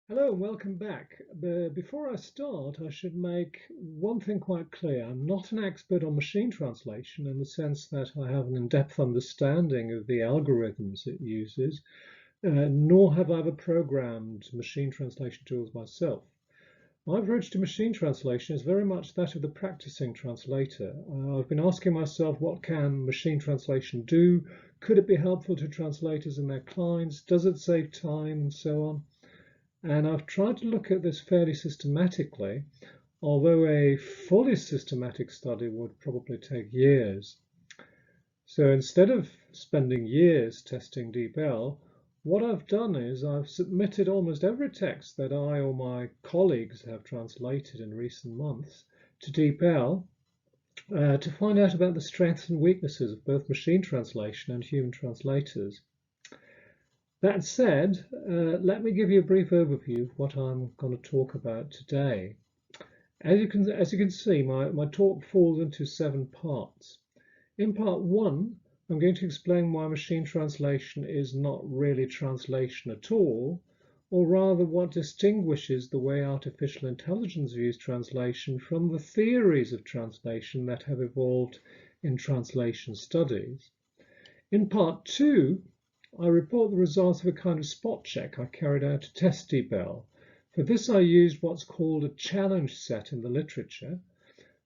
Hello and welcome back. Before I start, I should make one thing quite clear. I'm not an expert on machine translation in the sense that I have an in-depth understanding of the algorithms it uses, nor have I ever programmed machine translation tools myself. My approach to machine translation is very much that of the practicing translator. I've been asking myself, what can machine translation do? Could it be helpful to translators and their clients? Does it save time and so on? And I've tried to look at this fairly systematically, although a fully systematic study would probably take years. So instead of spending years testing DeepL, what I've done is I've submitted almost every text that I or my colleagues have translated in recent months to DeepL to find out about the strengths and weaknesses of both machine translation and human translators. That said, let me give you a brief overview of what I'm going to talk about today. As you can see, my talk falls into 7 parts. In part 1, I'm going to explain why machine translation is not really translation at all, or rather what distinguishes the way artificial intelligence views translation from the theories of translation that have evolved in translation studies. In part 2, I report the results of a kind of spot check I carried out to test DeepL. For this, I used what's called a challenge set in the literature.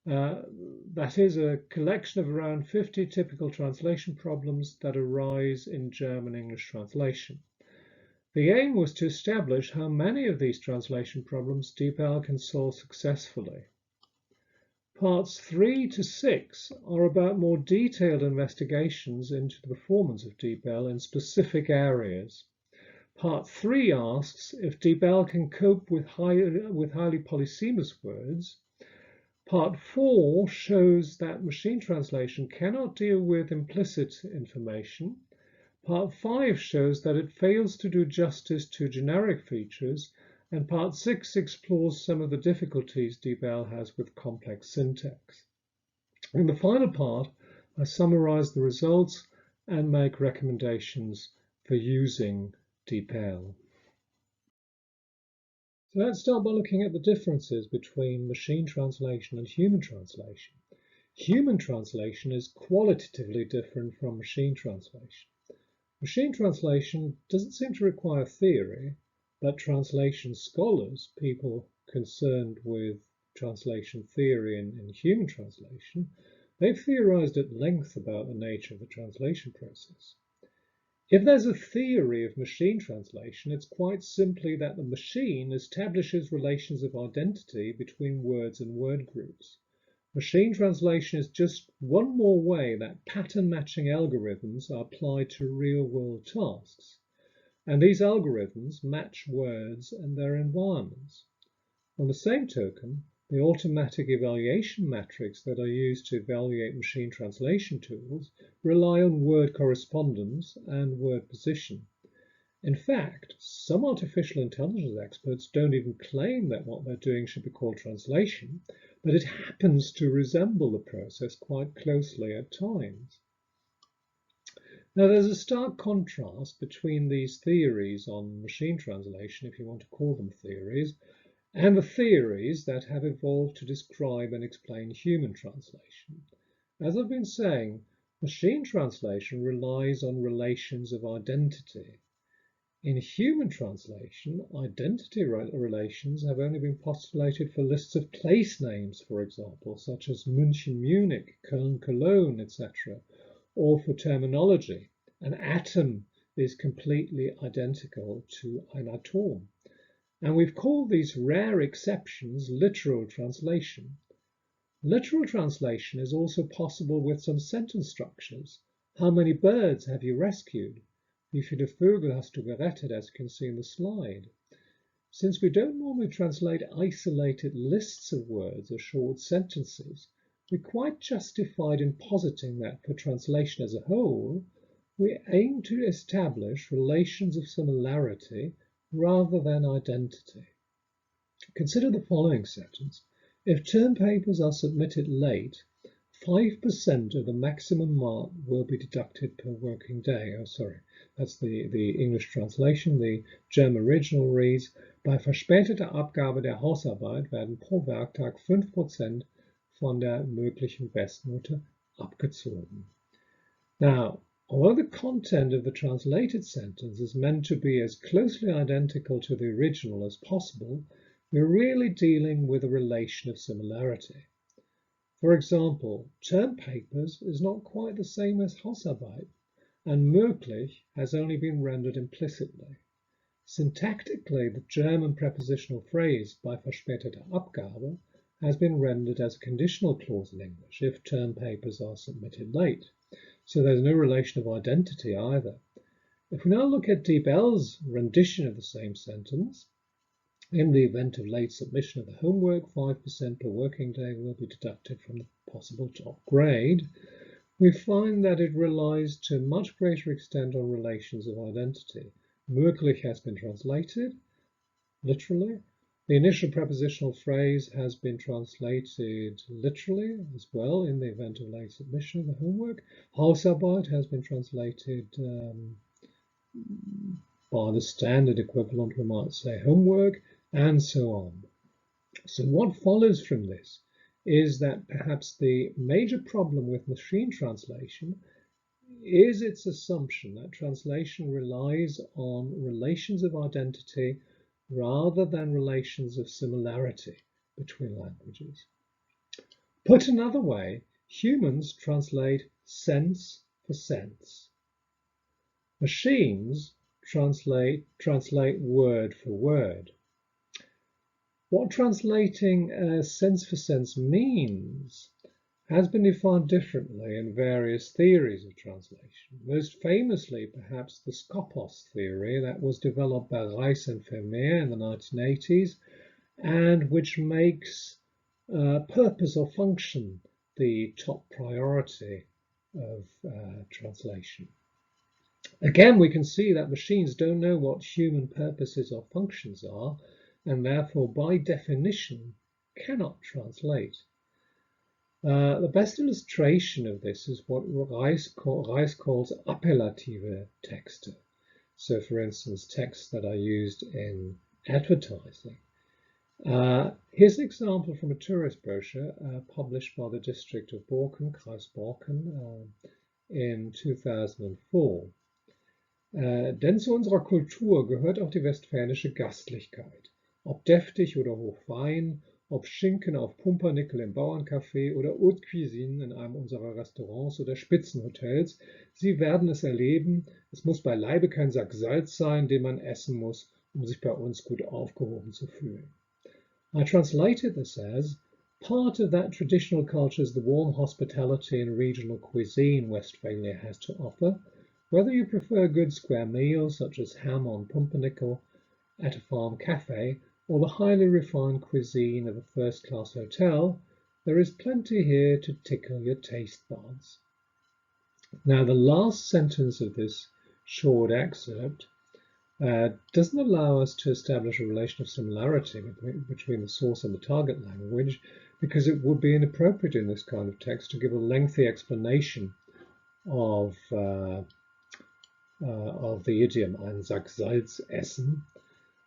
That is a collection of around 50 typical translation problems that arise in German-English translation. The aim was to establish how many of these translation problems DeepL can solve successfully. Parts 3 to 6 are about more detailed investigations into the performance of DeepL in specific areas. Part 3 asks if DeepL can cope with highly polysemous words. Part 4 shows that machine translation cannot deal with implicit information. Part 5 shows that it fails to do justice to generic features. And part 6 explores some of the difficulties DeepL has with complex syntax. In the final part, I summarize the results and make recommendations for using DeepL. So let's start by looking at the differences between machine translation and human translation. Human translation is qualitatively different from machine translation. Machine translation doesn't seem to require theory, but translation scholars, people concerned with translation theory and human translation, they've theorized at length about the nature of the translation process. If there's a theory of machine translation, it's quite simply that the machine establishes relations of identity between words and word groups. Machine translation is just one more way that pattern matching algorithms are applied to real-world tasks. And these algorithms match words and their environments. On the same token, the automatic evaluation metrics that are used to evaluate machine translation tools rely on word correspondence and word position. In fact, some artificial intelligence experts don't even claim that what they're doing should be called translation, but it happens to resemble the process quite closely at times. Now, there's a stark contrast between these theories on machine translation, if you want to call them theories, and the theories that have evolved to describe and explain human translation. As I've been saying, machine translation relies on relations of identity. In human translation, identity relations have only been postulated for lists of place names, for example, such as München, Munich, Köln, Cologne, etc., or for terminology. An atom is completely identical to an atom. And we've called these rare exceptions literal translation. Literal translation is also possible with some sentence structures. How many birds have you rescued? Wie viele Vögel hast du gerettet, as you can see in the slide. Since we don't normally translate isolated lists of words or short sentences, we're quite justified in positing that for translation as a whole, we aim to establish relations of similarity rather than identity. Consider the following sentence. If term papers are submitted late, 5% of the maximum mark will be deducted per working day. Oh, sorry, that's the English translation. The German original reads, Bei verspäteter Abgabe der Hausarbeit werden pro Werktag 5% von der möglichen Bestnote abgezogen. Now, although the content of the translated sentence is meant to be as closely identical to the original as possible, we're really dealing with a relation of similarity. For example, term papers is not quite the same as Hausarbeit, and möglich has only been rendered implicitly. Syntactically, the German prepositional phrase bei verspäteter Abgabe has been rendered as a conditional clause in English if term papers are submitted late. So there's no relation of identity either. If we now look at Diebel's rendition of the same sentence, in the event of late submission of the homework, 5% per working day will be deducted from the possible top grade. We find that it relies to a much greater extent on relations of identity. Möglich has been translated literally. The initial prepositional phrase has been translated literally as well in the event of late submission of the homework. Hausarbeit has been translated by the standard equivalent, we might say homework, and so on. So what follows from this is that perhaps the major problem with machine translation is its assumption that translation relies on relations of identity rather than relations of similarity between languages. Put another way, humans translate sense for sense. Machines translate word for word. What translating sense for sense means has been defined differently in various theories of translation. Most famously, perhaps, the Skopos theory that was developed by Reis and Vermeer in the 1980s, and which makes purpose or function the top priority of translation. Again, we can see that machines don't know what human purposes or functions are, and therefore, by definition, cannot translate. The best illustration of this is what Reis calls appellative texte. So, for instance, texts that are used in advertising. Here's an example from a tourist brochure published by the district of Borken, Kreis Borken, in 2004. Denn zu unserer Kultur gehört auch die westfälische Gastlichkeit. Ob deftig oder hochfein, ob Schinken auf Pumpernickel im Bauerncafé oder Haute Cuisine in einem unserer Restaurants oder Spitzenhotels, Sie werden es erleben, es muss beileibe kein Sack Salz sein, den man essen muss, um sich bei uns gut aufgehoben zu fühlen. I translated this as, part of that traditional culture is the warm hospitality and regional cuisine Westphalia has to offer, whether you prefer good square meals such as ham on pumpernickel at a farm cafe, or the highly refined cuisine of a first-class hotel, there is plenty here to tickle your taste buds. Now, the last sentence of this short excerpt doesn't allow us to establish a relation of similarity between the source and the target language, because it would be inappropriate in this kind of text to give a lengthy explanation of the idiom ein Sack Salz essen.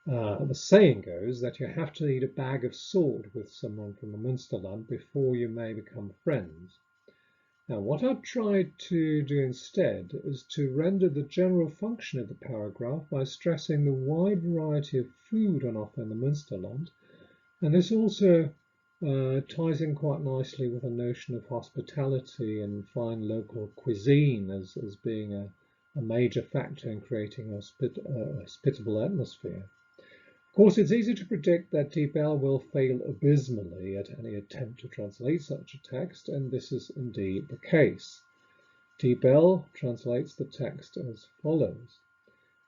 The saying goes that you have to eat a bag of salt with someone from the Münsterland before you may become friends. Now, what I've tried to do instead is to render the general function of the paragraph by stressing the wide variety of food on offer in the Münsterland, and this also ties in quite nicely with the notion of hospitality and fine local cuisine as being a major factor in creating a hospitable atmosphere. Of course, it's easy to predict that Diebel will fail abysmally at any attempt to translate such a text, and this is indeed the case. Diebel translates the text as follows.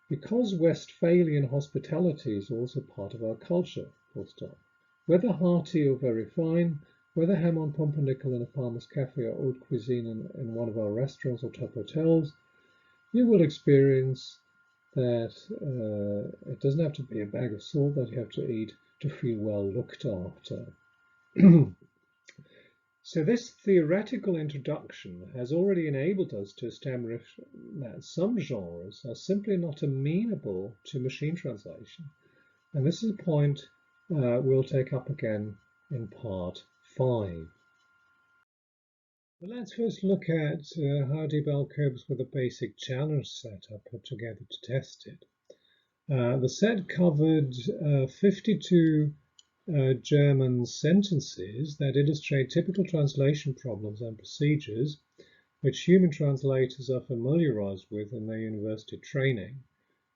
Because Westphalian hospitality is also part of our culture, full stop. Whether hearty or very fine, whether ham on pumpernickel in a farmer's cafe or haute cuisine in one of our restaurants or top hotels, you will experience that it doesn't have to be a bag of salt that you have to eat to feel well looked after. So this theoretical introduction has already enabled us to establish that some genres are simply not amenable to machine translation, And this is a point we'll take up again in part 5. But let's first look at how DeepL copes with the basic challenge set I put together to test it. The set covered 52 German sentences that illustrate typical translation problems and procedures which human translators are familiarized with in their university training.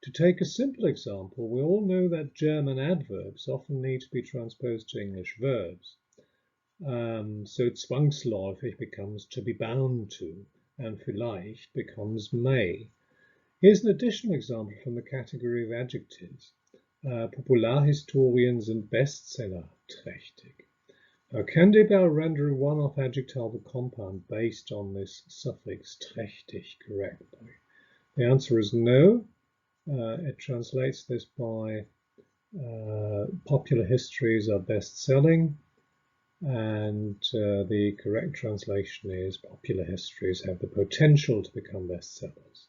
To take a simple example, we all know that German adverbs often need to be transposed to English verbs. So zwangsläufig becomes to be bound to, and vielleicht becomes may. Here's an additional example from the category of adjectives. Popularhistorien sind bestsellerträchtig. Now, can DeepL render a one-off adjectival compound based on this suffix trächtig correctly? The answer is no. It translates this by popular histories are best-selling, and the correct translation is popular histories have the potential to become bestsellers.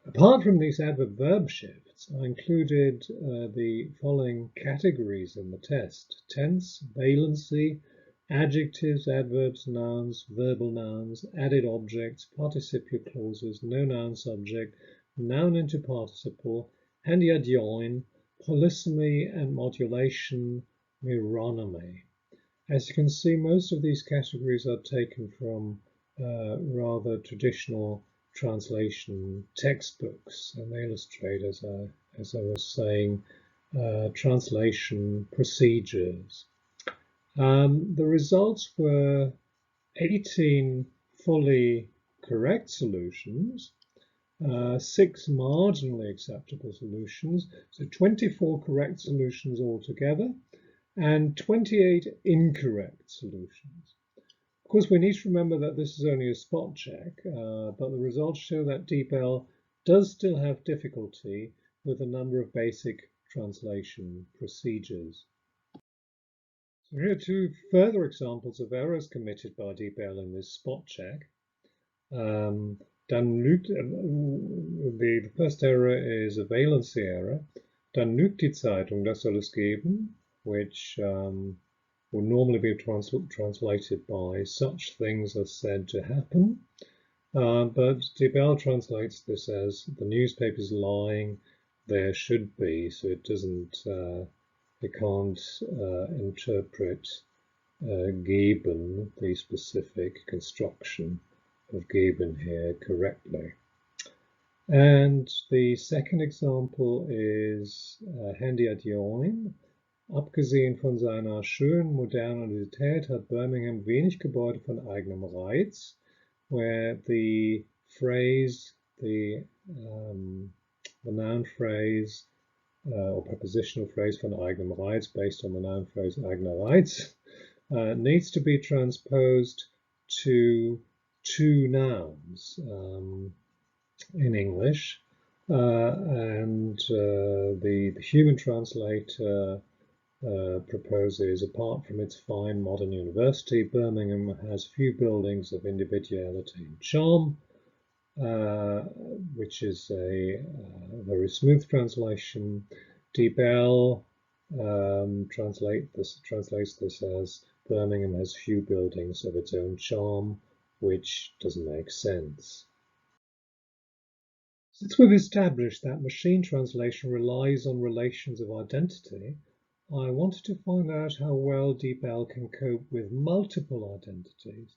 Apart from these adverb-verb shifts, I included the following categories in the test: tense, valency, adjectives, adverbs, nouns, verbal nouns, added objects, participial clauses, no noun subject, noun into participle, hendiadjoin, polysemy and modulation, meronymy. As you can see, most of these categories are taken from rather traditional translation textbooks, and they illustrate, as I was saying, translation procedures. The results were 18 fully correct solutions, 6 marginally acceptable solutions, so 24 correct solutions altogether, and 28 incorrect solutions. Of course, we need to remember that this is only a spot check, but the results show that DeepL does still have difficulty with a number of basic translation procedures. So here are 2 further examples of errors committed by DeepL in this spot check. The first error is a valency error. Dann lügt die Zeitung, das soll es geben, which will normally be translated by such things are said to happen. But DeepL translates this as the newspaper's lying, there should be, so it doesn't, it can't interpret geben, the specific construction of geben here, correctly. And the second example is hendiadjoin. Abgesehen von seiner schönen Modernität hat Birmingham wenig Gebäude von eigenem Reiz, where the phrase, the noun phrase or prepositional phrase von eigenem Reiz based on the noun phrase eigener Reiz needs to be transposed to 2 nouns in English, and the human translator proposes, apart from its fine modern university, Birmingham has few buildings of individuality and charm, which is a very smooth translation. DeepL translates this as Birmingham has few buildings of its own charm, which doesn't make sense. Since we've established that machine translation relies on relations of identity, I wanted to find out how well DeepL can cope with multiple identities,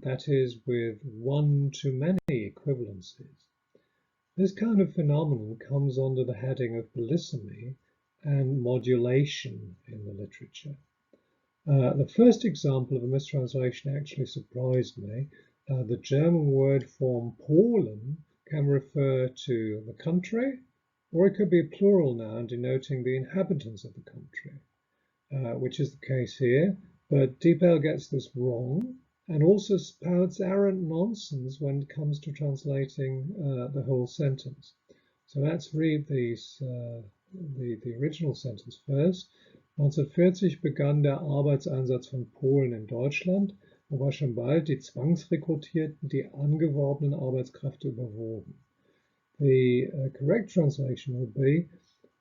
that is, with one-to-many equivalencies. This kind of phenomenon comes under the heading of polysemy and modulation in the literature. The first example of a mistranslation actually surprised me. The German word form Polen can refer to the country, or it could be a plural noun denoting the inhabitants of the country, which is the case here. But DeepL gets this wrong and also spouts arrant nonsense when it comes to translating the whole sentence. So let's read these, the original sentence first. 1940 begann der Arbeitseinsatz von Polen in Deutschland, wobei schon bald die Zwangsrekrutierten die angeworbenen Arbeitskräfte überwogen. The correct translation would be,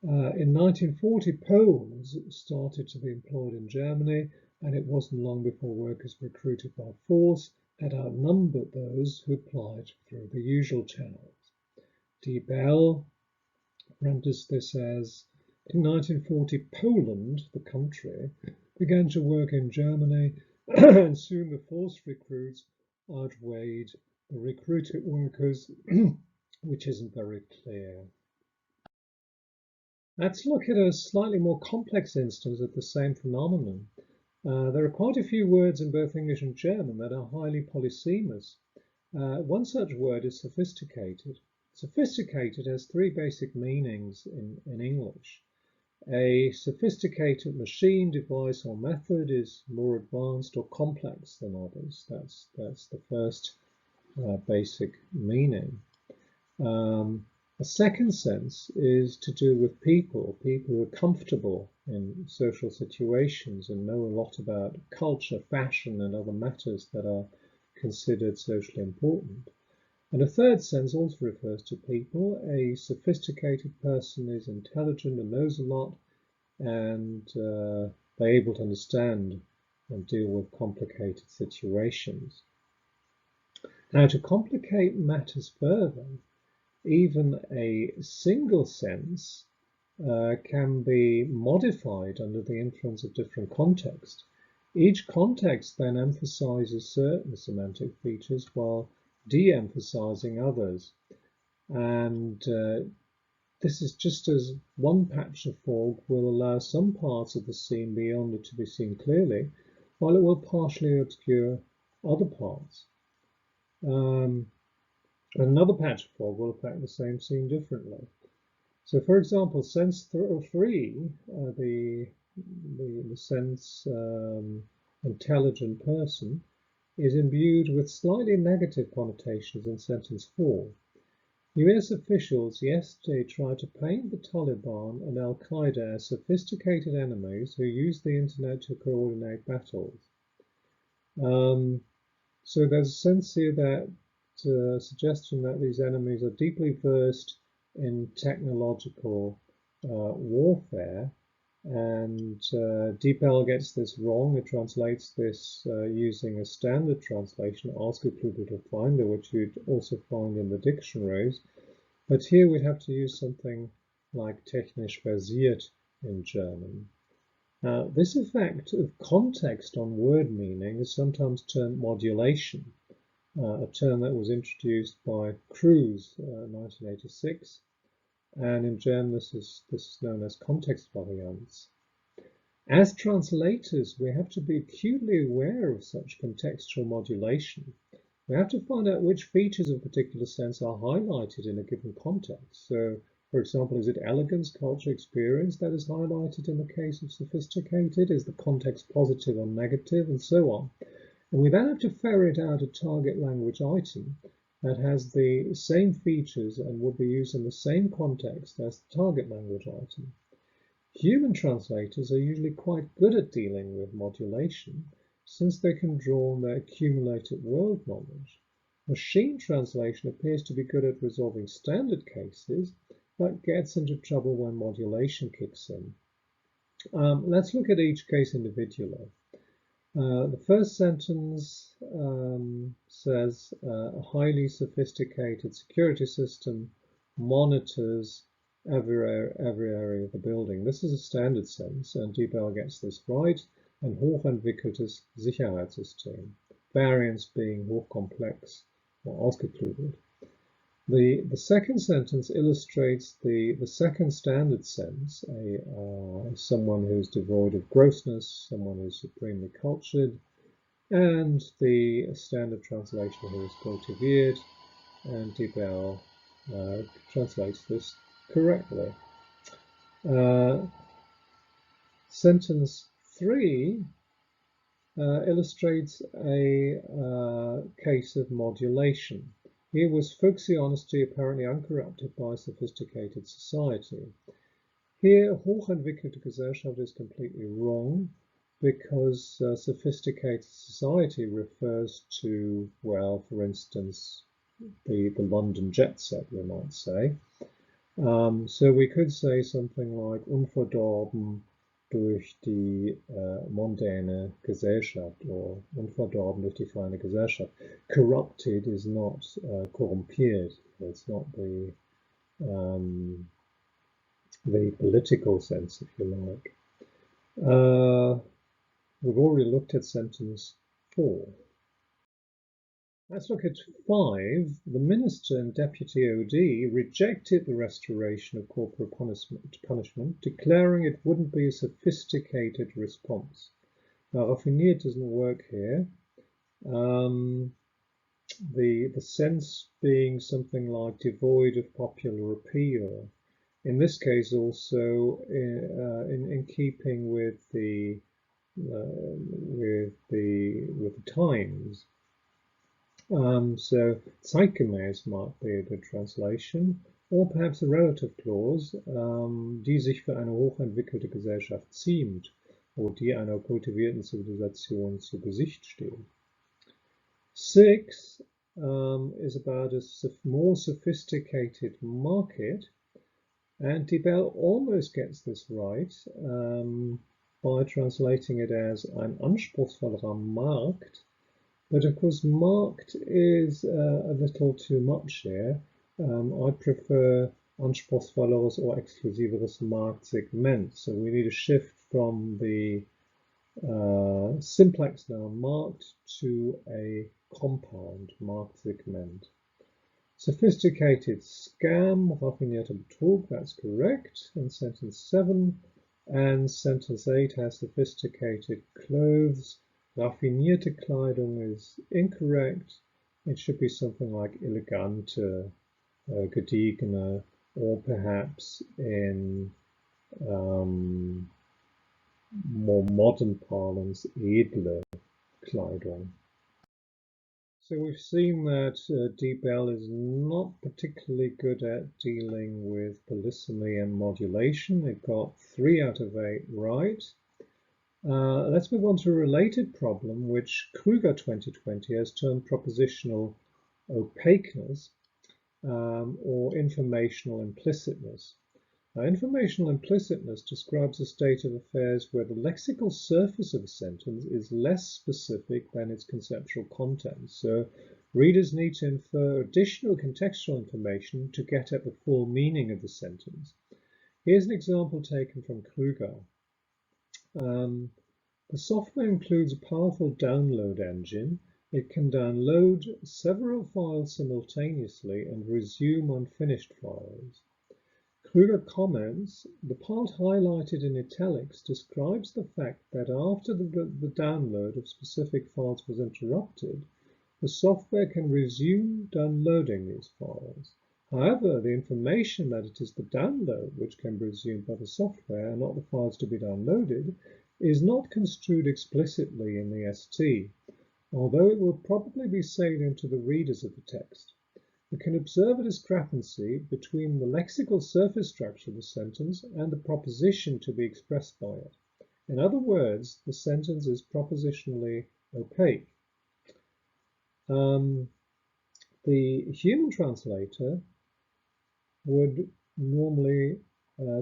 in 1940, Poles started to be employed in Germany, and it wasn't long before workers recruited by force had outnumbered those who applied through the usual channels. D. Bell renders this as, in 1940, Poland, the country, began to work in Germany, and soon the forced recruits outweighed the recruited workers, which isn't very clear. Let's look at a slightly more complex instance of the same phenomenon. There are quite a few words in both English and German that are highly polysemous. One such word is sophisticated. Sophisticated has three basic meanings in English. A sophisticated machine, device, or method is more advanced or complex than others. That's the first basic meaning. A second sense is to do with people who are comfortable in social situations and know a lot about culture, fashion, and other matters that are considered socially important. And a third sense also refers to people. A sophisticated person is intelligent and knows a lot, and they're able to understand and deal with complicated situations. Now, to complicate matters further, even a single sense can be modified under the influence of different contexts. Each context then emphasizes certain semantic features while de-emphasizing others. And this is just as one patch of fog will allow some parts of the scene beyond it to be seen clearly, while it will partially obscure other parts. Another patch of fog will affect the same scene differently. So, for example, sense 3, the sense intelligent person, is imbued with slightly negative connotations in sentence 4. US officials yesterday tried to paint the Taliban and Al-Qaeda as sophisticated enemies who use the internet to coordinate battles. So there's a sense here that suggestion that these enemies are deeply versed in technological warfare, and DeepL gets this wrong. It translates this using a standard translation, ausgeklügelte Feinde, which you'd also find in the dictionaries. But here we'd have to use something like technisch versiert in German. Now, this effect of context on word meaning is sometimes termed modulation, a term that was introduced by Kruse in 1986. And in German, this is known as Kontextvarianz. As translators, we have to be acutely aware of such contextual modulation. We have to find out which features of a particular sense are highlighted in a given context. So, for example, is it elegance, culture, experience that is highlighted in the case of sophisticated? Is the context positive or negative, and so on? And we then have to ferret out a target language item that has the same features and would be used in the same context as the target language item. Human translators are usually quite good at dealing with modulation, since they can draw on their accumulated world knowledge. Machine translation appears to be good at resolving standard cases, but gets into trouble when modulation kicks in. Let's look at each case individually. The first sentence says a highly sophisticated security system monitors every area of the building. This is a standard sense, and DeepL gets this right, ein hochentwickeltes Sicherheitssystem, variance being hochkomplex or ausgeklügelt. The second sentence illustrates the second standard sense, someone who's devoid of grossness, someone who's supremely cultured, and the standard translation here is kultiviert, and DeepL translates this correctly. Sentence 3 illustrates a case of modulation. Here was folksy honesty apparently uncorrupted by sophisticated society. Here, hochentwickelte Gesellschaft is completely wrong, because sophisticated society refers to, well, for instance, the London jet set, we might say. So we could say something like unverdorben durch die mondäne Gesellschaft, or unverdorben durch die feine Gesellschaft. Corrupted is not corrompiert. It's not the political sense, if you like. We've already looked at sentence 4. Let's look at 5. The minister and deputy OD rejected the restoration of corporal punishment, declaring it wouldn't be a sophisticated response. Now, raffiniert doesn't work here. The sense being something like devoid of popular appeal. In this case, also in keeping with the times. So zeitgemäß might be a good translation, or perhaps a relative clause, die sich für eine hochentwickelte Gesellschaft ziemt, oder die einer kultivierten Zivilisation zu Gesicht steht. 6 is about a more sophisticated market, and Dibel almost gets this right by translating it as ein anspruchsvollerer Markt. But of course, marked is a little too much here. I prefer anspruchsvolleres or exklusiveres Marktsegment. So we need a shift from the simplex noun marked to a compound Marktsegment. Sophisticated scam, raffinierter Betrug, that's correct in sentence 7. And sentence 8 has sophisticated clothes. Raffinierte Kleidung is incorrect. It should be something like elegante, gediegene, or perhaps in more modern parlance, edle Kleidung. So we've seen that Dibel is not particularly good at dealing with polysemy and modulation. It got 3 out of 8 right. Let's move on to a related problem, which Kruger 2020 has termed propositional opaqueness or informational implicitness. Now, informational implicitness describes a state of affairs where the lexical surface of a sentence is less specific than its conceptual content. So readers need to infer additional contextual information to get at the full meaning of the sentence. Here's an example taken from Kruger. The software includes a powerful download engine. It can download several files simultaneously and resume unfinished files. Kruger comments, the part highlighted in italics describes the fact that after the download of specific files was interrupted, the software can resume downloading these files. However, the information that it is the download which can be resumed by the software and not the files to be downloaded is not construed explicitly in the ST, although it will probably be salient to the readers of the text. We can observe a discrepancy between the lexical surface structure of the sentence and the proposition to be expressed by it. In other words, the sentence is propositionally opaque. The human translator would normally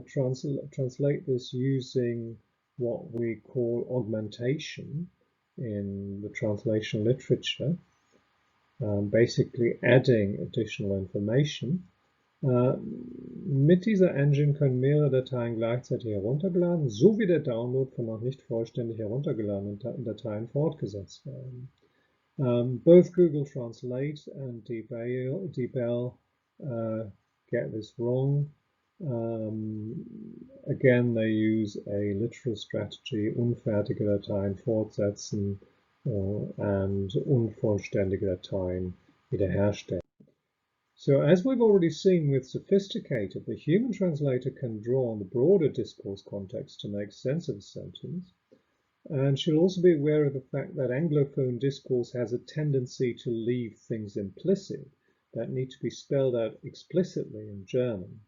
translate this using what we call augmentation in the translation literature, basically adding additional information. Mit dieser Engine können mehrere Dateien gleichzeitig heruntergeladen, sowie der Download von noch nicht vollständig heruntergeladenen Dateien fortgesetzt werden. Both Google Translate and Dibel get this wrong. Again, they use a literal strategy, unfertige Dateien fortsetzen and unvollständige Dateien wiederherstellen. So as we've already seen with sophisticated, the human translator can draw on the broader discourse context to make sense of a sentence. And she'll also be aware of the fact that Anglophone discourse has a tendency to leave things implicit that need to be spelled out explicitly in German.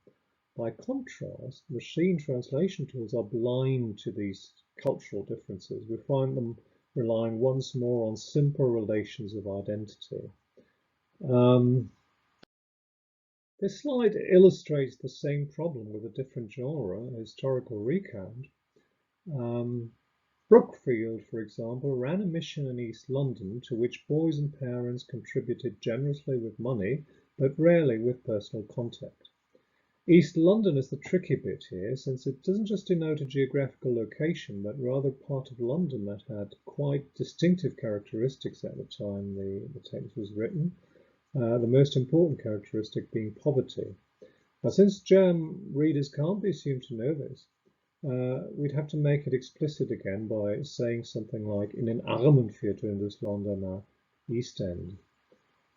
By contrast, machine translation tools are blind to these cultural differences. We find them relying once more on simple relations of identity. This slide illustrates the same problem with a different genre, historical recount. Brookfield, for example, ran a mission in East London to which boys and parents contributed generously with money, but rarely with personal contact. East London is the tricky bit here, since it doesn't just denote a geographical location, but rather part of London that had quite distinctive characteristics at the time the text was written, the most important characteristic being poverty. Now, since German readers can't be assumed to know this, we'd have to make it explicit again by saying something like in an Armenviertel in this Londoner East End.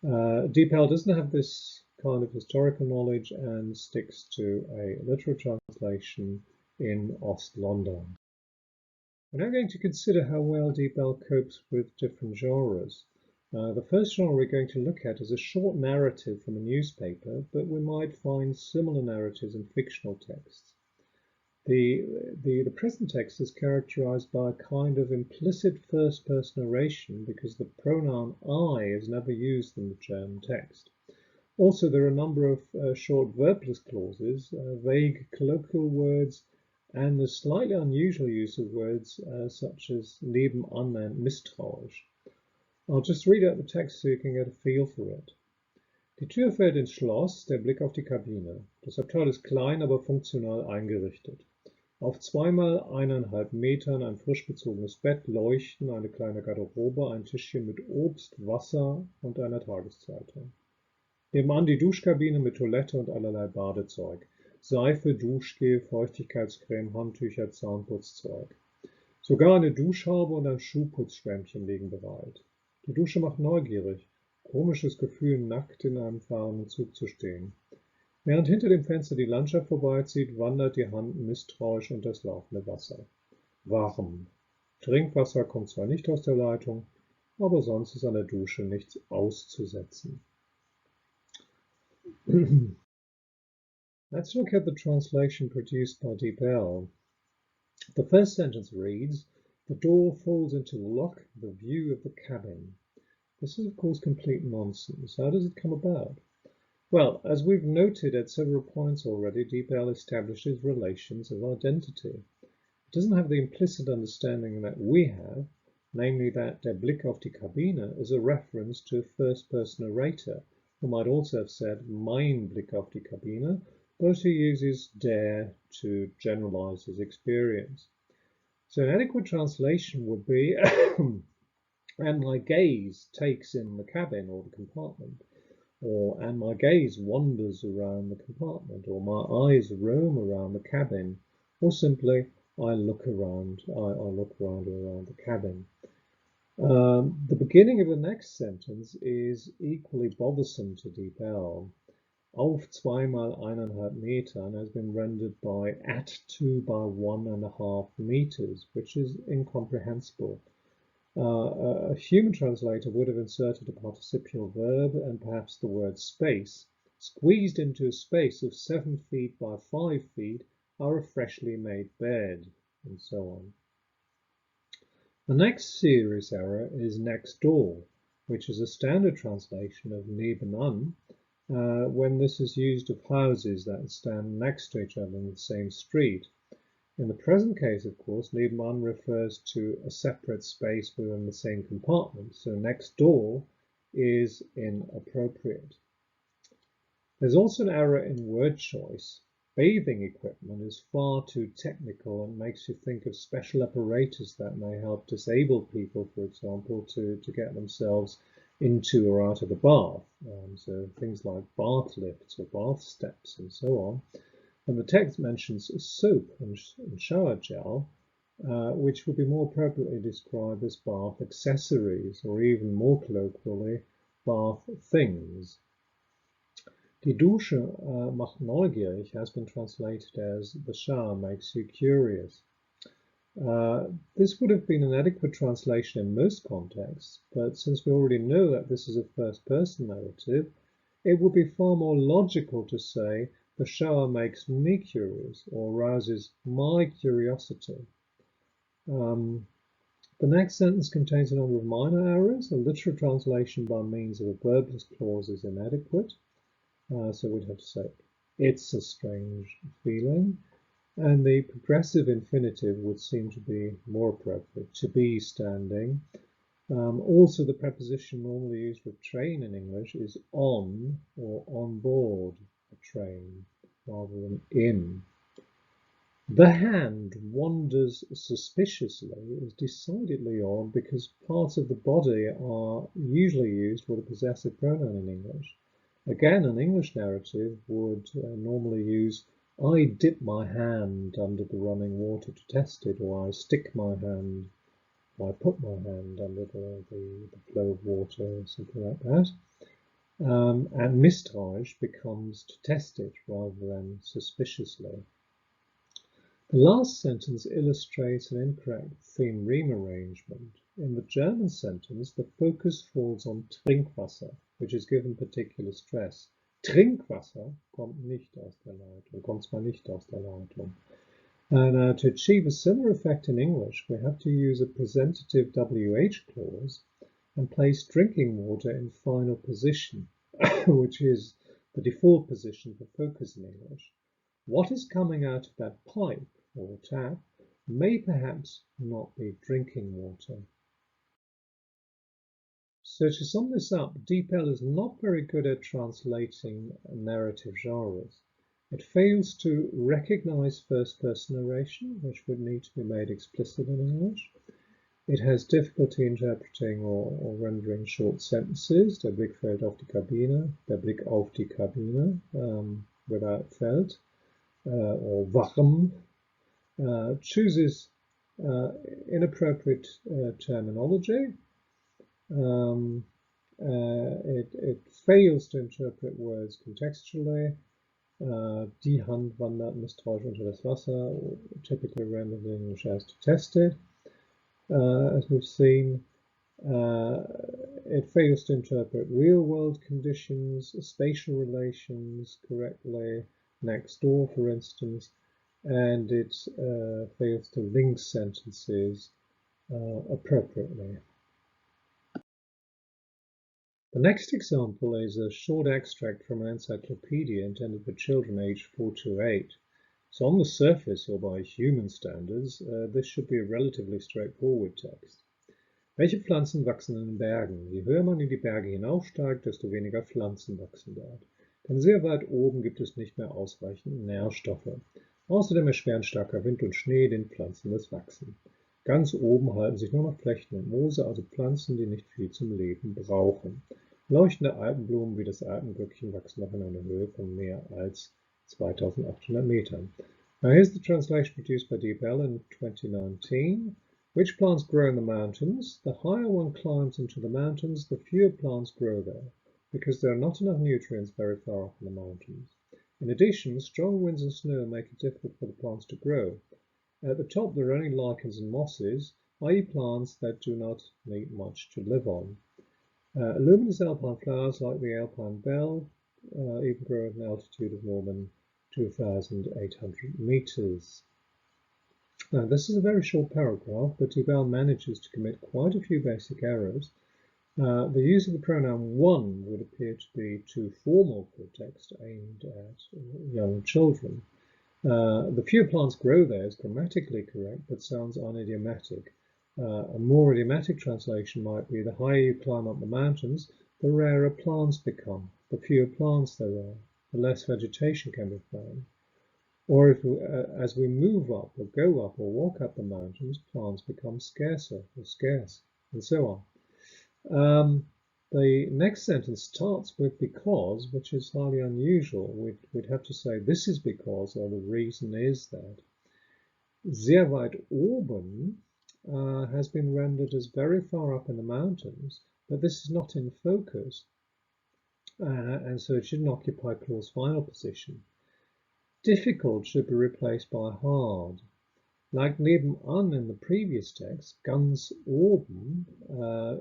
Deepel doesn't have this kind of historical knowledge and sticks to a literal translation in Ost London. We're now going to consider how well Deepel copes with different genres. The first genre we're going to look at is a short narrative from a newspaper, but we might find similar narratives in fictional texts. The present text is characterized by a kind of implicit first-person narration because the pronoun I is never used in the German text. Also, there are a number of short verbless clauses, vague colloquial words, and the slightly unusual use of words such as nebenan and misstrauisch. I'll just read out the text so you can get a feel for it. Die Tür fällt ins Schloss, der Blick auf die Kabine. Das Abteil ist klein, aber funktional eingerichtet. Auf 2 x 1,5 Metern ein frisch bezogenes Bett, Leuchten, eine kleine Garderobe, ein Tischchen mit Obst, Wasser und einer Tageszeitung. Nebenan die Duschkabine mit Toilette und allerlei Badezeug. Seife, Duschgel, Feuchtigkeitscreme, Handtücher, Zahnputzzeug. Sogar eine Duschhaube und ein Schuhputzschwämmchen liegen bereit. Die Dusche macht neugierig. Komisches Gefühl, nackt in einem fahrenden Zug zu stehen. Während hinter dem Fenster die Landschaft vorbeizieht, wandert die Hand misstrauisch unter das laufende Wasser. Warm. Trinkwasser kommt zwar nicht aus der Leitung, aber sonst ist an der Dusche nichts auszusetzen. Let's look at the translation produced by Deepel. The first sentence reads, "The door falls into the view of the cabin." This is, of course, complete nonsense. How does it come about? Well, as we've noted at several points already, Deepel establishes relations of identity. It doesn't have the implicit understanding that we have, namely that der Blick auf die Kabine is a reference to a first-person narrator, who might also have said mein Blick auf die Kabine, but who uses der to generalize his experience. So an adequate translation would be, and my gaze takes in the cabin or the compartment. Or, and my gaze wanders around the compartment, or my eyes roam around the cabin, or simply I look around the cabin. The beginning of the next sentence is equally bothersome to Deepel. Auf 2 x 1,5 Metern has been rendered by at 2 by 1.5 meters, which is incomprehensible. A human translator would have inserted a participial verb and perhaps the word space. Squeezed into a space of 7 feet by 5 feet are a freshly made bed, and so on. The next serious error is next door, which is a standard translation of nebenan, when this is used of houses that stand next to each other in the same street. In the present case, of course, nebenan refers to a separate space within the same compartment, so next door is inappropriate. There's also an error in word choice. Bathing equipment is far too technical and makes you think of special apparatus that may help disabled people, for example, to get themselves into or out of the bath. So things like bath lifts or bath steps and so on. And the text mentions soap and shower gel, which would be more appropriately described as bath accessories, or even more colloquially, bath things. Die Dusche macht neugierig has been translated as the shower makes you curious. This would have been an adequate translation in most contexts, but since we already know that this is a first-person narrative, it would be far more logical to say the shower makes me curious or rouses my curiosity. The next sentence contains a number of minor errors. A literal translation by means of a verbless clause is inadequate. So we'd have to say, it's a strange feeling. And the progressive infinitive would seem to be more appropriate, to be standing. Also, the preposition normally used with train in English is on or on board a train rather than in. The hand wanders suspiciously is decidedly odd because parts of the body are usually used with a possessive pronoun in English. Again, an English narrative would normally use I dip my hand under the running water to test it, or I stick my hand, or I put my hand under the flow of water, something like that. And misstrauisch becomes to test it rather than suspiciously. The last sentence illustrates an incorrect theme-rime arrangement. In the German sentence, the focus falls on Trinkwasser, which is given particular stress. Trinkwasser kommt nicht aus der Leitung, kommt zwar nicht aus der Leitung. And to achieve a similar effect in English, we have to use a presentative WH clause and place drinking water in final position, which is the default position for focus in English. What is coming out of that pipe or tap may perhaps not be drinking water. So to sum this up, DeepL is not very good at translating narrative genres. It fails to recognize first-person narration, which would need to be made explicit in English. It has difficulty interpreting or rendering short sentences, der Blick fällt auf die Kabine, der Blick auf die Kabine, without fällt, or wachen, chooses inappropriate terminology. It fails to interpret words contextually. Die Hand wandert misstrauisch unter das Wasser, typically rendered in English as to test it. As we've seen, it fails to interpret real-world conditions, spatial relations correctly, next door, for instance, and it fails to link sentences appropriately. The next example is a short extract from an encyclopedia intended for children aged 4 to 8. So on the surface, or by human standards, this should be a relatively straightforward text. Welche Pflanzen wachsen in den Bergen? Je höher man in die Berge hinaufsteigt, desto weniger Pflanzen wachsen dort. Denn sehr weit oben gibt es nicht mehr ausreichend Nährstoffe. Außerdem erschweren starker Wind und Schnee den Pflanzen das Wachsen. Ganz oben halten sich nur noch Flechten und Moose, also Pflanzen, die nicht viel zum Leben brauchen. Leuchtende Alpenblumen wie das Alpengürkchen wachsen noch in einer Höhe von mehr als 2800 Metern. Now here's the translation produced by DeepL in 2019. Which plants grow in the mountains? The higher one climbs into the mountains, the fewer plants grow there, because there are not enough nutrients very far up in the mountains. In addition, strong winds and snow make it difficult for the plants to grow. At the top, there are only lichens and mosses, i.e. plants that do not need much to live on. Luminous alpine flowers like the alpine bell even grow at an altitude of more than 2,800 meters. Now, this is a very short paragraph, but DeepL manages to commit quite a few basic errors. The use of the pronoun one would appear to be too formal for a text aimed at young children. The fewer plants grow there is grammatically correct, but sounds unidiomatic. A more idiomatic translation might be the higher you climb up the mountains, the rarer plants become. The fewer plants there are, the less vegetation can be found. Or if as we move up or go up or walk up the mountains, plants become scarcer or scarce, and so on. The next sentence starts with because, which is highly unusual. We'd have to say this is because, or the reason is that. Sehr weit oben has been rendered as very far up in the mountains, but this is not in focus, and so it shouldn't occupy clause final position. Difficult should be replaced by hard. Like nebenan in the previous text, ganz oben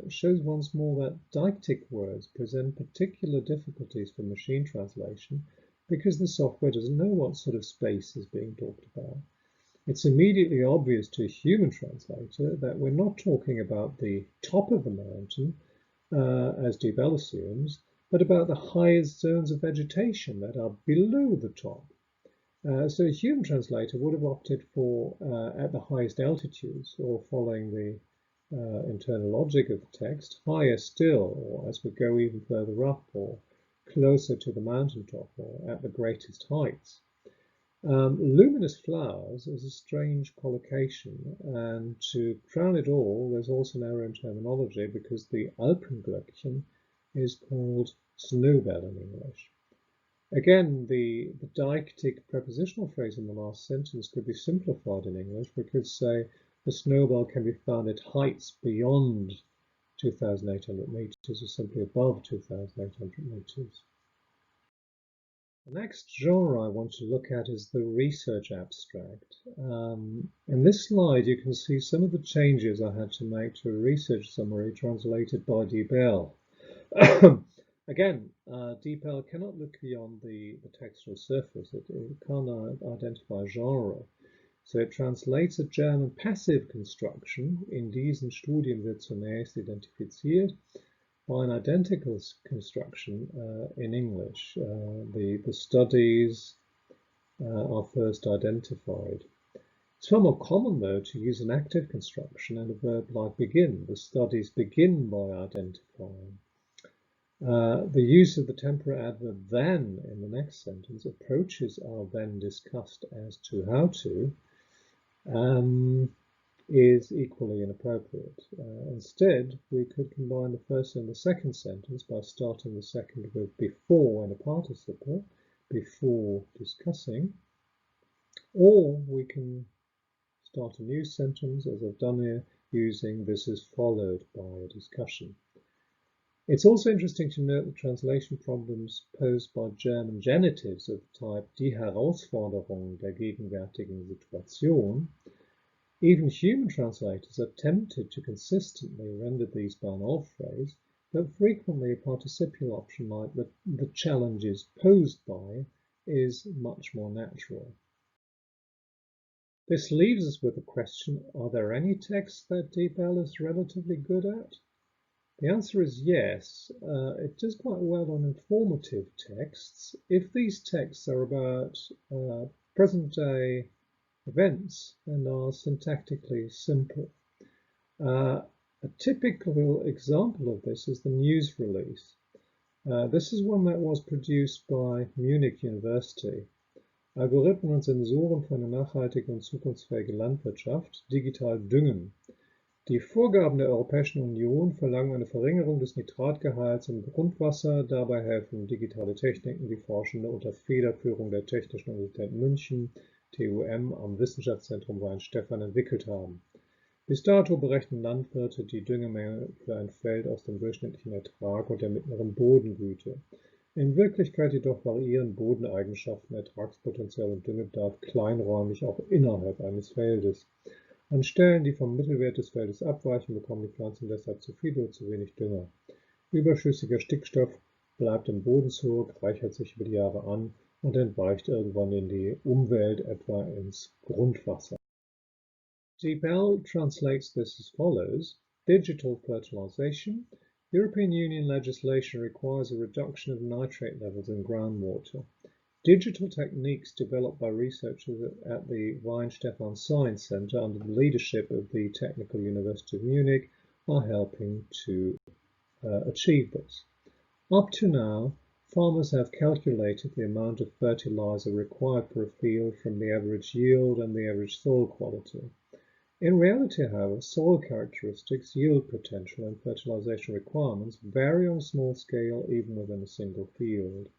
shows once more that deictic words present particular difficulties for machine translation because the software doesn't know what sort of space is being talked about. It's immediately obvious to a human translator that we're not talking about the top of the mountain, as DeepL assumes, but about the highest zones of vegetation that are below the top. So a human translator would have opted for at the highest altitudes, or following the internal logic of the text, higher still, or as we go even further up, or closer to the mountaintop, or at the greatest heights. Luminous flowers is a strange collocation, and to crown it all, there's also an error in terminology because the Alpenglöckchen is called snowbell in English. Again, the deictic prepositional phrase in the last sentence could be simplified in English. We could say the snowbell can be found at heights beyond 2,800 meters or simply above 2,800 meters. The next genre I want to look at is the research abstract. In this slide, you can see some of the changes I had to make to a research summary translated by DeepL. Again, DeepL cannot look beyond the textual surface. It can't identify genre. So it translates a German passive construction, in diesen Studien wird zunächst identifiziert, by an identical construction in English. The studies are first identified. It's far more common, though, to use an active construction and a verb like begin. The studies begin by identifying. The use of the temporary adverb then in the next sentence, approaches are then discussed as to how to, is equally inappropriate. Instead, we could combine the first and the second sentence by starting the second with before in a participle, before discussing, or we can start a new sentence, as I've done here, using this is followed by a discussion. It's also interesting to note the translation problems posed by German genitives of the type die Herausforderung der gegenwärtigen Situation. Even human translators are tempted to consistently render these by an old phrase, but frequently a participial option like the challenges posed by is much more natural. This leaves us with the question, are there any texts that DeepL is relatively good at? The answer is yes. It does quite well on informative texts. If these texts are about present-day events and are syntactically simple. A typical example of this is the news release. This is one that was produced by Munich University. Algorithmen und Sensoren für eine nachhaltige und zukunftsfähige Landwirtschaft, digital düngen. Die Vorgaben der Europäischen Union verlangen eine Verringerung des Nitratgehalts im Grundwasser. Dabei helfen digitale Techniken, die Forschende unter Federführung der Technischen Universität München TUM am Wissenschaftszentrum Weinstefan entwickelt haben. Bis dato berechnen Landwirte die Düngemenge für ein Feld aus dem durchschnittlichen Ertrag und der mittleren Bodengüte. In Wirklichkeit jedoch variieren Bodeneigenschaften, Ertragspotenzial und Düngebedarf kleinräumig auch innerhalb eines Feldes. An Stellen, die vom Mittelwert des Feldes abweichen, bekommen die Pflanzen deshalb zu viel oder zu wenig Dünger. Überschüssiger Stickstoff bleibt im Boden zurück, reichert sich über die Jahre an und entweicht irgendwann in die Umwelt, etwa ins Grundwasser. DeepL translates this as follows. Digital fertilization. European Union legislation requires a reduction of nitrate levels in groundwater. Digital techniques developed by researchers at the Weinstefan Science Center under the leadership of the Technical University of Munich are helping to achieve this. Up to now, farmers have calculated the amount of fertilizer required per field from the average yield and the average soil quality. In reality, however, soil characteristics, yield potential, and fertilization requirements vary on a small scale even within a single field.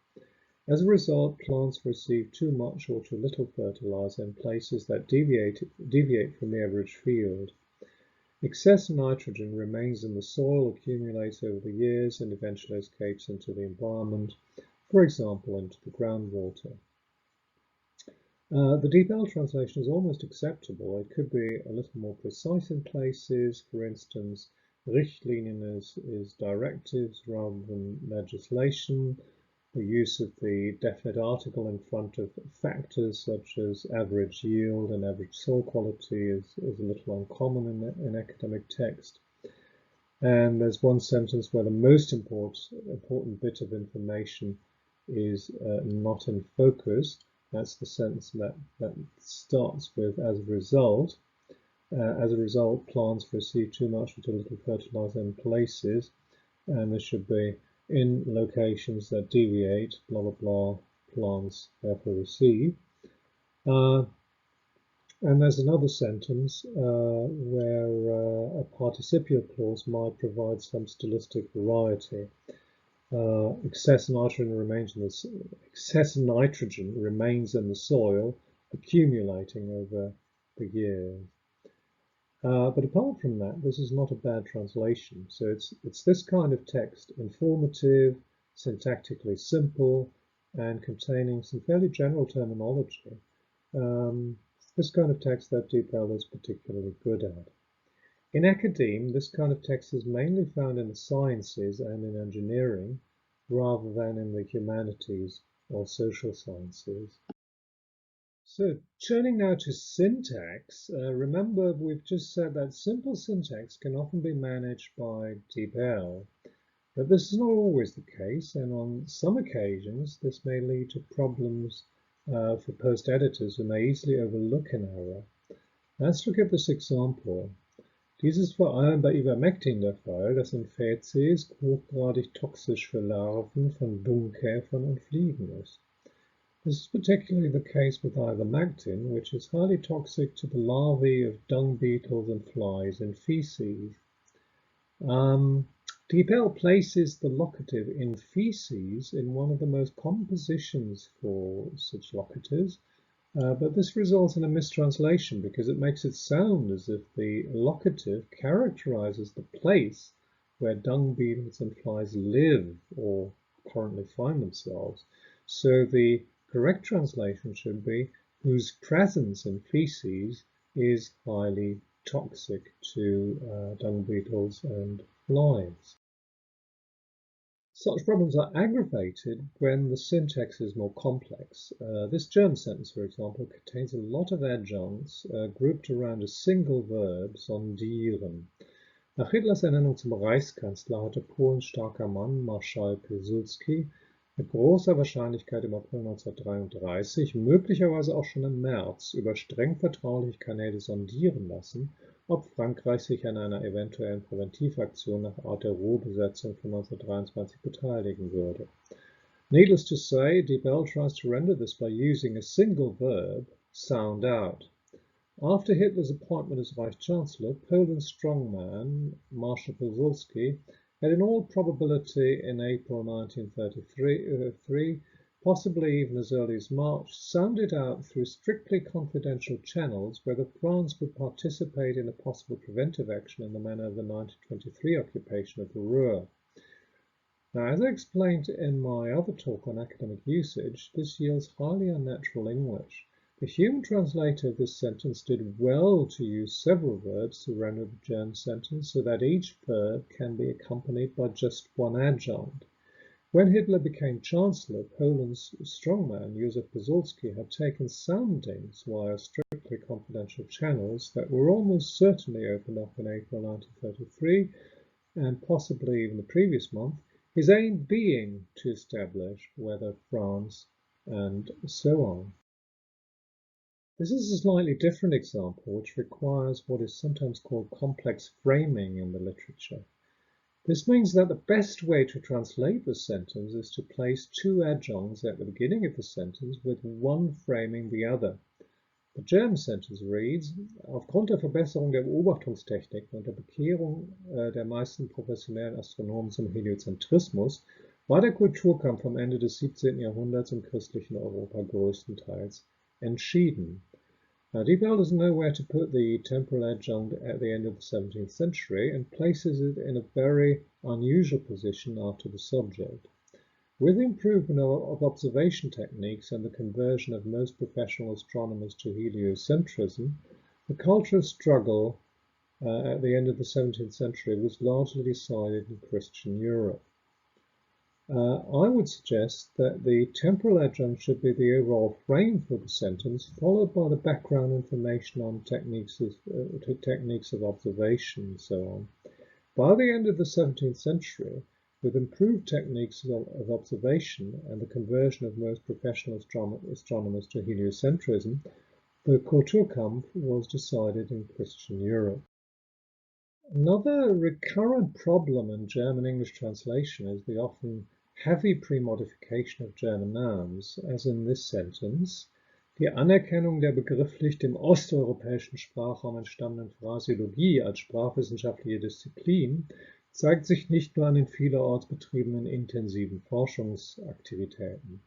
As a result, plants receive too much or too little fertilizer in places that deviate from the average field. Excess nitrogen remains in the soil, accumulates over the years, and eventually escapes into the environment, for example, into the groundwater. The DeepL translation is almost acceptable. It could be a little more precise in places. For instance, Richtlinien is directives rather than legislation. The use of the definite article in front of factors such as average yield and average soil quality is a little uncommon in academic text. And there's one sentence where the most important bit of information is not in focus. That's the sentence that starts with, as a result, plants receive too much or too little fertilizer in places, and there should be in locations that deviate, blah, blah, blah, plants therefore receive. And there's another sentence where a participial clause might provide some stylistic variety. Excess nitrogen remains in the soil, accumulating over the years. But apart from that, this is not a bad translation. So it's this kind of text, informative, syntactically simple, and containing some fairly general terminology. This kind of text that DeepL is particularly good at. In academe, this kind of text is mainly found in the sciences and in engineering, rather than in the humanities or social sciences. So turning now to syntax, remember we've just said that simple syntax can often be managed by DeepL, but this is not always the case, and on some occasions this may lead to problems for post editors who may easily overlook an error. Let's look at this example. Dies ist vor allem bei Ivermectin der Fall, das in Faeces hochgradig toxisch für Larven von Dungkäfern und Fliegen ist. This is particularly the case with ivermectin, which is highly toxic to the larvae of dung beetles and flies in feces. DeepL places the locative in feces in one of the most common positions for such locatives, but this results in a mistranslation because it makes it sound as if the locative characterizes the place where dung beetles and flies live or currently find themselves. So the correct translation should be whose presence in feces is highly toxic to dung beetles and flies. Such problems are aggravated when the syntax is more complex. This German sentence, for example, contains a lot of adjuncts grouped around a single verb, sondieren. Nach Hitlers Ernennung zum Reichskanzler hatte Polens starker Mann, Marschall Pilsudski, mit großer Wahrscheinlichkeit im April 1933, möglicherweise auch schon im März, über streng vertrauliche Kanäle sondieren lassen, ob Frankreich sich an einer eventuellen Präventivaktion nach Art der Ruhrbesetzung von 1923 beteiligen würde. Needless to say, DeepL tries to render this by using a single verb, sound out. After Hitler's appointment as Vice Chancellor, Poland's strongman, Marshal Pilsudski, had in all probability in April 1933, possibly even as early as March, sounded out through strictly confidential channels whether France would participate in a possible preventive action in the manner of the 1923 occupation of the Ruhr. Now, as I explained in my other talk on academic usage, this yields highly unnatural English. The human translator of this sentence did well to use several verbs to render the German sentence so that each verb can be accompanied by just one adjunct. When Hitler became Chancellor, Poland's strongman, Józef Pilsudski, had taken soundings via strictly confidential channels that were almost certainly opened up in April 1933 and possibly even the previous month, his aim being to establish whether France and so on. This is a slightly different example, which requires what is sometimes called complex framing in the literature. This means that the best way to translate the sentence is to place two adjuncts at the beginning of the sentence with one framing the other. The German sentence reads, aufgrund der Verbesserung der Beobachtungstechnik und der Bekehrung der meisten professionellen Astronomen zum Heliozentrismus war der Kulturkampf am Ende des 17. Jahrhunderts im christlichen Europa größtenteils entschieden. Now, DeepL doesn't know where to put the temporal adjunct at the end of the 17th century and places it in a very unusual position after the subject. With the improvement of observation techniques and the conversion of most professional astronomers to heliocentrism, the cultural struggle at the end of the 17th century was largely decided in Christian Europe. I would suggest that the temporal adjunct should be the overall frame for the sentence, followed by the background information on techniques of observation and so on. By the end of the 17th century, with improved techniques of observation and the conversion of most professional astronomers to heliocentrism, the Kulturkampf was decided in Christian Europe. Another recurrent problem in German English translation is the often heavy pre-modification of German nouns, as in this sentence. Die Anerkennung der begrifflich dem osteuropäischen Sprachraum entstammenden Phrasiologie als sprachwissenschaftliche Disziplin zeigt sich nicht nur an den vielerorts betriebenen intensiven Forschungsaktivitäten.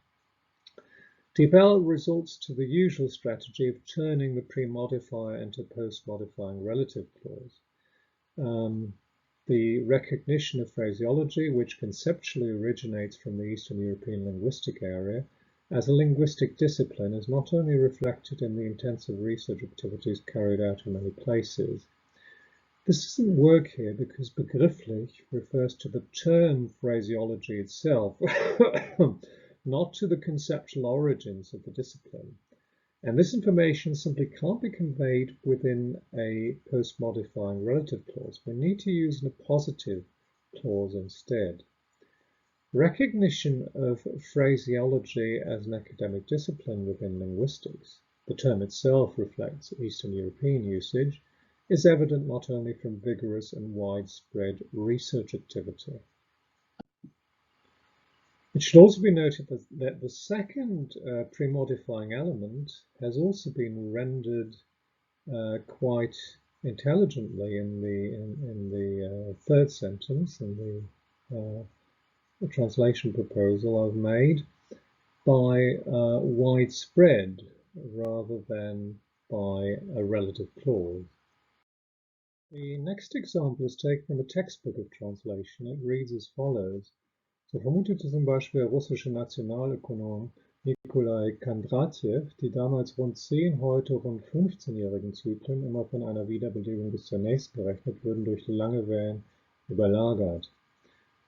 Deepel resorts to the usual strategy of turning the pre-modifier into post-modifying relative clause. The recognition of phraseology, which conceptually originates from the Eastern European linguistic area, as a linguistic discipline is not only reflected in the intensive research activities carried out in many places. This doesn't work here because begrifflich refers to the term phraseology itself, not to the conceptual origins of the discipline. And this information simply can't be conveyed within a post-modifying relative clause. We need to use an appositive clause instead. Recognition of phraseology as an academic discipline within linguistics, the term itself reflects Eastern European usage, is evident not only from vigorous and widespread research activity. It should also be noted that the second pre-modifying element has also been rendered quite intelligently in the third sentence in the translation proposal I've made by widespread rather than by a relative clause. The next example is taken from a textbook of translation. It reads as follows. So vermutete zum Beispiel der russische Nationalökonom Nikolai Kondratjew die damals rund 10, heute rund 15-jährigen Zyklen immer von einer Wiederbelebung bis zur nächsten gerechnet würden durch lange Wellen überlagert.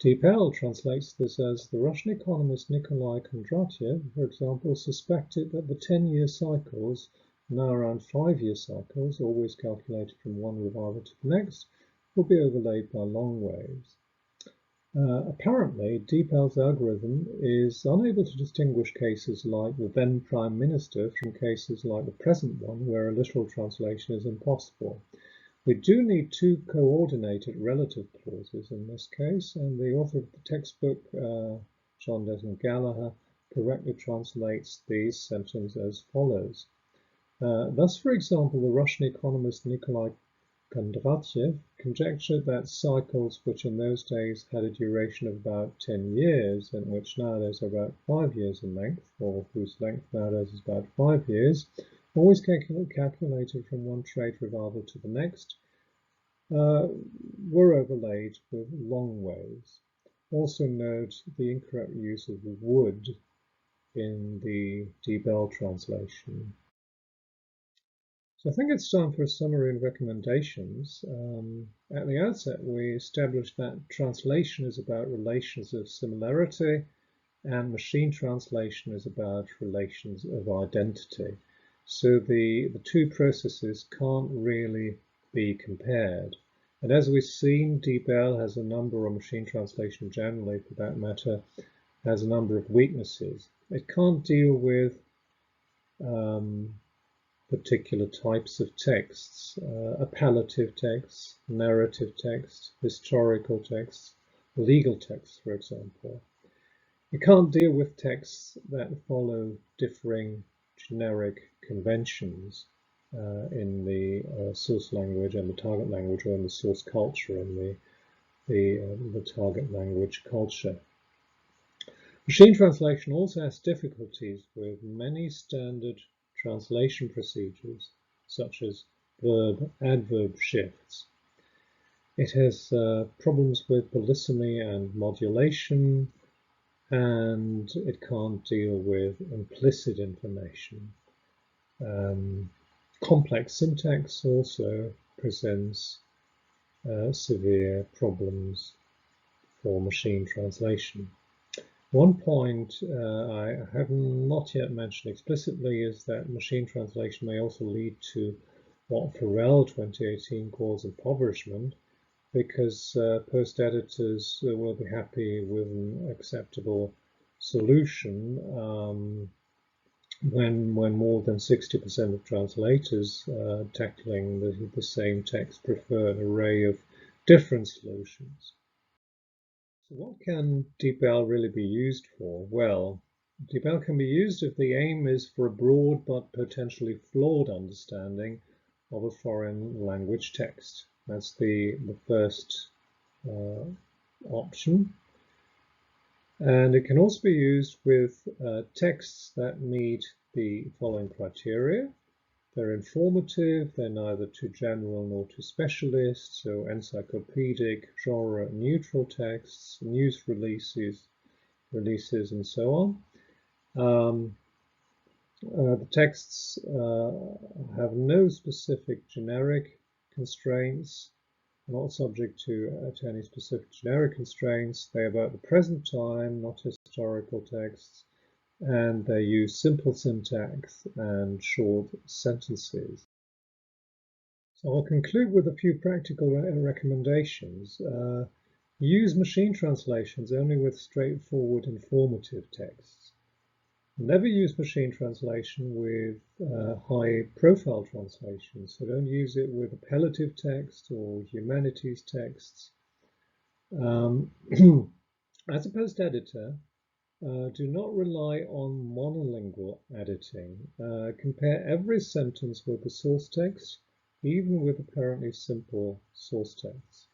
Deepel translates this as the Russian economist Nikolai Kondratyev, for example, suspected that the 10-year cycles, now around 5-year cycles, always calculated from one revival to the next, will be overlaid by long waves. Apparently, Deepel's algorithm is unable to distinguish cases like the then Prime Minister from cases like the present one, where a literal translation is impossible. We do need two coordinated relative clauses in this case, and the author of the textbook, John Desmond Gallagher, correctly translates these sentences as follows. Thus, for example, the Russian economist Nikolai Kondratyev conjectured that cycles which in those days had a duration of about 10 years and which nowadays are about 5 years in length, or whose length nowadays is about 5 years, always calculated from one trade revival to the next, were overlaid with long waves. Also note the incorrect use of would in the Deepel translation. So I think it's time for a summary and recommendations. At the outset, we established that translation is about relations of similarity and machine translation is about relations of identity. So the two processes can't really be compared. And as we've seen, Deepel has a number, or machine translation generally for that matter, has a number of weaknesses. It can't deal with particular types of texts, appellative texts, narrative texts, historical texts, legal texts, for example. It can't deal with texts that follow differing generic conventions in the source language and the target language, or in the source culture and the target language culture. Machine translation also has difficulties with many standard translation procedures, such as verb-adverb shifts. It has problems with polysemy and modulation, and it can't deal with implicit information. Complex syntax also presents severe problems for machine translation. One point I have not yet mentioned explicitly is that machine translation may also lead to what Farrell 2018 calls impoverishment, because post editors will be happy with an acceptable solution when more than 60% of translators tackling the same text prefer an array of different solutions. So what can DeepL really be used for? Well, DeepL can be used if the aim is for a broad but potentially flawed understanding of a foreign language text. That's the first option. And it can also be used with texts that meet the following criteria. They're informative, they're neither too general nor too specialist, so encyclopedic, genre-neutral texts, news releases, and so on. The texts have no specific generic constraints, not subject to any specific generic constraints. They're about the present time, not historical texts, and they use simple syntax and short sentences. So I'll conclude with a few practical recommendations. Use machine translations only with straightforward informative texts. Never use machine translation with high-profile translations, so don't use it with appellative text or humanities texts. As a post editor, do not rely on monolingual editing. Compare every sentence with the source text, even with apparently simple source text.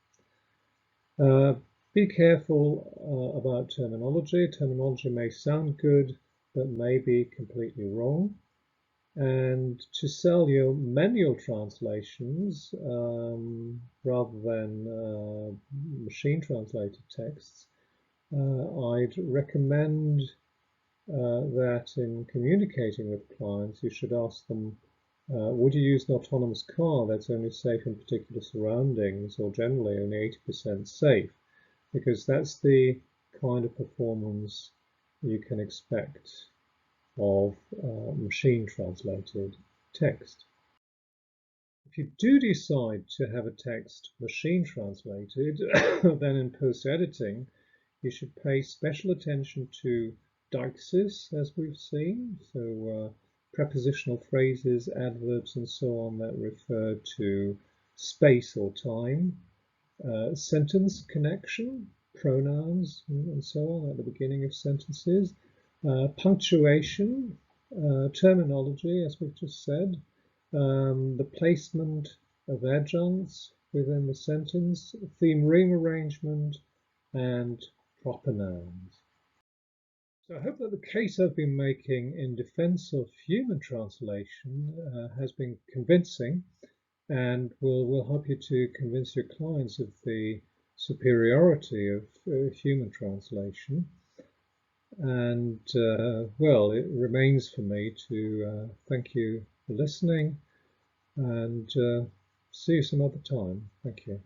Be careful about terminology. Terminology may sound good, but may be completely wrong. And to sell your manual translations rather than machine translated texts, I'd recommend that in communicating with clients, you should ask them, would you use an autonomous car that's only safe in particular surroundings or generally only 80% safe? Because that's the kind of performance you can expect of machine translated text. If you do decide to have a text machine translated, then in post-editing, you should pay special attention to deixis, as we've seen, so prepositional phrases, adverbs, and so on that refer to space or time, sentence connection, pronouns, and so on at the beginning of sentences, punctuation, terminology, as we've just said, the placement of adjuncts within the sentence, theme ring arrangement, and proper nouns. So I hope that the case I've been making in defense of human translation has been convincing and will help you to convince your clients of the superiority of human translation. And well, it remains for me to thank you for listening and see you some other time. Thank you.